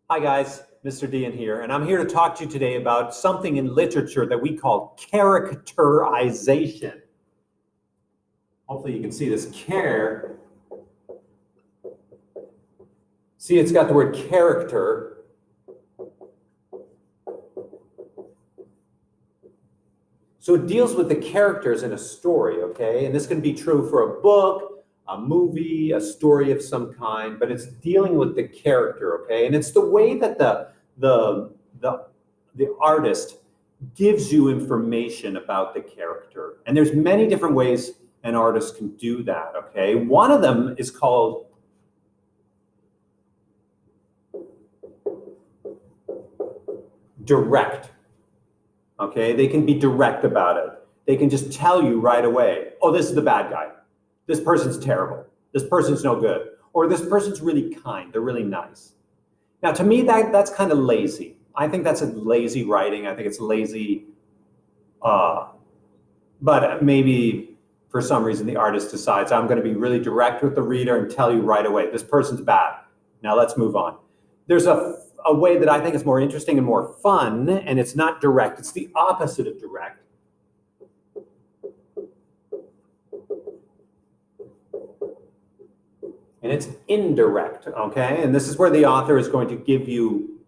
Hi guys, Mr. Dean here, and I'm here to talk to you today about something in literature that we call characterization. Hopefully you can see this care. See, it's got the word character. So it deals with the characters in a story, okay? And this can be true for a book, a movie, a story of some kind, but it's dealing with the character, okay? And it's the way that the artist gives you information about the character. And there's many different ways an artist can do that, okay? One of them is called direct, okay? They can be direct about it. They can just tell you right away, oh, this is the bad guy. This person's terrible. This person's no good. Or this person's really kind. They're really nice. Now, to me, that's kind of lazy. I think that's a lazy writing. I think it's lazy. But maybe for some reason the artist decides, I'm going to be really direct with the reader and tell you right away, this person's bad. Now let's move on. There's a way that I think is more interesting and more fun, and it's not direct. It's the opposite of direct. And it's indirect, okay? And this is where the author is going to give you,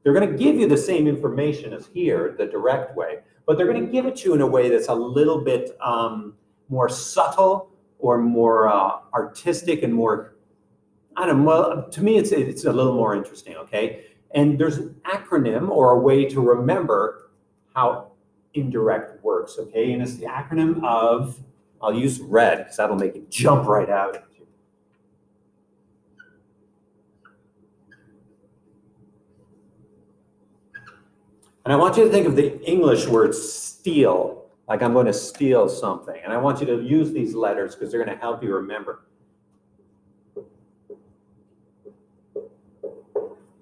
they're going to give you the same information as here, the direct way, but they're going to give it to you in a way that's a little bit more subtle or more artistic and more, I don't know, well, to me it's a little more interesting, okay? And there's an acronym or a way to remember how indirect works, okay? And it's the acronym of, I'll use red because that'll make it jump right out. And I want you to think of the English word steal, like I'm going to steal something. And I want you to use these letters because they're going to help you remember.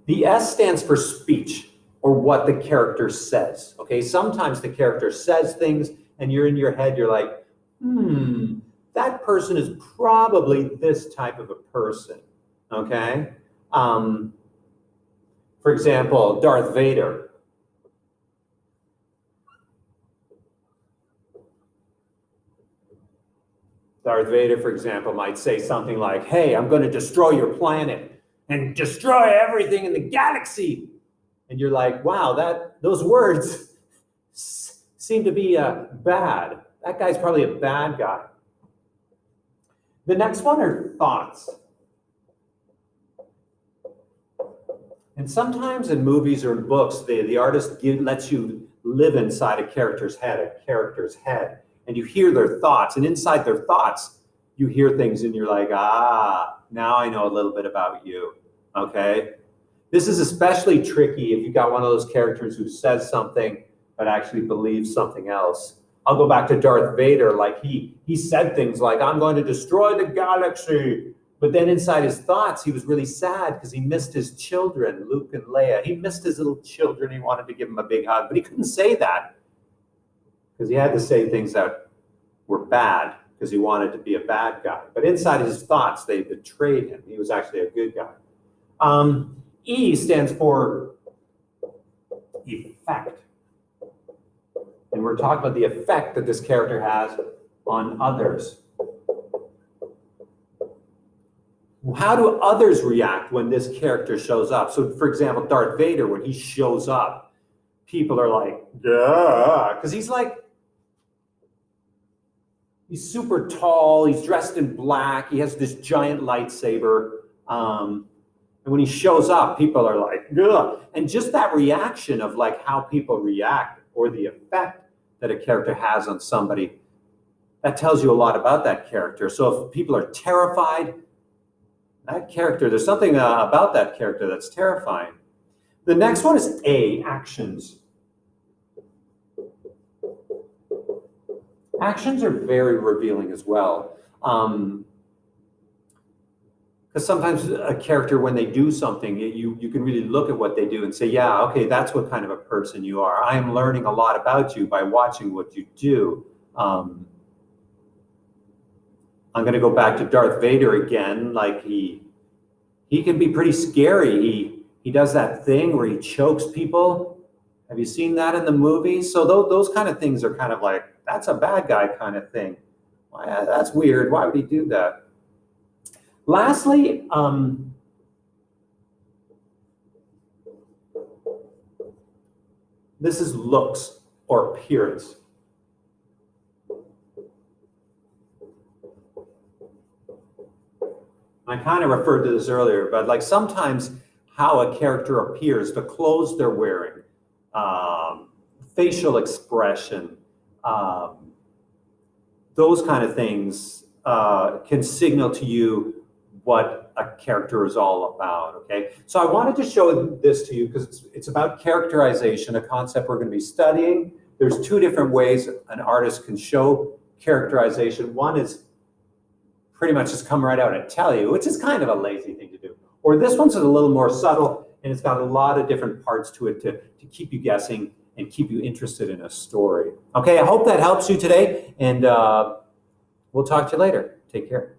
The S stands for speech, or what the character says, okay? Sometimes the character says things and you're in your head, you're like, that person is probably this type of a person, okay? For example, Darth Vader. Darth Vader, for example, might say something like, hey, I'm going to destroy your planet and destroy everything in the galaxy. And you're like, wow, those words seem to be bad. That guy's probably a bad guy. The next one are thoughts. And sometimes in movies or in books, the artist lets you live inside a character's head, and you hear their thoughts. And inside their thoughts, you hear things and you're like, now I know a little bit about you, okay? This is especially tricky if you've got one of those characters who says something but actually believes something else. I'll go back to Darth Vader, like he said things like, I'm going to destroy the galaxy. But then inside his thoughts, he was really sad because he missed his children, Luke and Leia. He missed his little children. He wanted to give them a big hug, but he couldn't say that because he had to say things that were bad because he wanted to be a bad guy. But inside his thoughts, they betrayed him. He was actually a good guy. E stands for effect. And we're talking about the effect that this character has on others. How do others react when this character shows up? So, for example, Darth Vader, when he shows up, people are like, yeah, because he's super tall, he's dressed in black, he has this giant lightsaber. And when he shows up, people are like, ugh. And just that reaction of like how people react or the effect that a character has on somebody, that tells you a lot about that character. So if people are terrified, that character, there's something about that character that's terrifying. The next one is A, actions. Actions are very revealing as well. Because sometimes a character, when they do something, you can really look at what they do and say, yeah, okay, that's what kind of a person you are. I am learning a lot about you by watching what you do. I'm going to go back to Darth Vader again. Like he can be pretty scary. he does that thing where he chokes people. Have you seen that in the movies? So those kind of things are kind of like, that's a bad guy kind of thing. Why, that's weird. Why would he do that? Lastly, this is looks or appearance. I kind of referred to this earlier, but like sometimes how a character appears, the clothes they're wearing, facial expression, those kind of things can signal to you what a character is all about, okay? So I wanted to show this to you because it's about characterization, a concept we're going to be studying. There's two different ways an artist can show characterization. One is pretty much just come right out and tell you, which is kind of a lazy thing to do. Or this one's a little more subtle, and it's got a lot of different parts to it to keep you guessing and keep you interested in a story. Okay, I hope that helps you today, and we'll talk to you later. Take care.